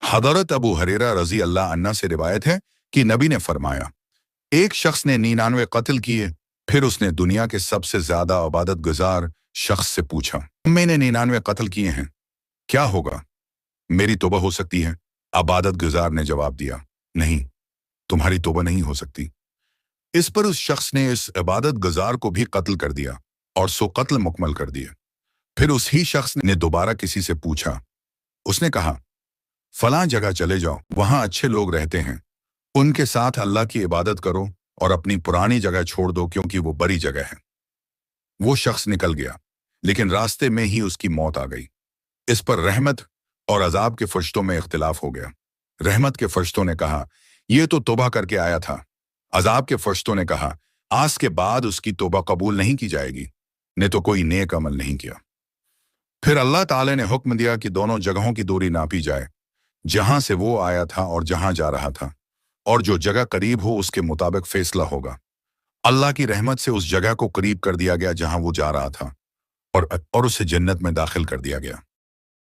हज़रत अबू हुरैरा रज़ी अल्लाह अन्हा से रिवायत है कि नबी ने फरमाया, एक शख्स ने 99 कत्ल किए। फिर उसने दुनिया के सबसे ज्यादा इबादत गुजार शख्स से पूछा, मैंने 99 कत्ल किए हैं, क्या होगा? मेरी तौबा हो सकती है? इबादत गुजार ने जवाब दिया, नहीं, तुम्हारी तौबा नहीं हो सकती। इस पर उस शख्स ने इस इबादत गुजार को भी कत्ल कर दिया और 100 कत्ल मुकम्मल कर दिए। फिर उस ही शख्स ने दोबारा किसी से पूछा। उसने कहा, फलां जगह चले जाओ, वहां अच्छे लोग रहते हैं, उनके साथ अल्लाह की इबादत करो और अपनी पुरानी जगह छोड़ दो क्योंकि वो बड़ी जगह है। वो शख्स निकल गया, लेकिन रास्ते में ही उसकी मौत आ गई। इस पर रहमत और अजाब के फरिश्तों में इख्तिलाफ हो गया। रहमत के फरिश्तों ने कहा, ये तो तौबा करके आया था। अजाब के फरिश्तों ने कहा, आज के बाद उसकी तौबा कबूल नहीं की जाएगी, ने तो कोई नेक अमल नहीं किया। फिर अल्लाह ताला ने हुक्म दिया कि दोनों जगहों की दूरी नापी जाए, जहां से वो आया था और जहां जा रहा था, और जो जगह करीब हो उसके मुताबिक फैसला होगा। अल्लाह की रहमत से उस जगह को करीब कर दिया गया जहां वो जा रहा था, और उसे जन्नत में दाखिल कर दिया गया।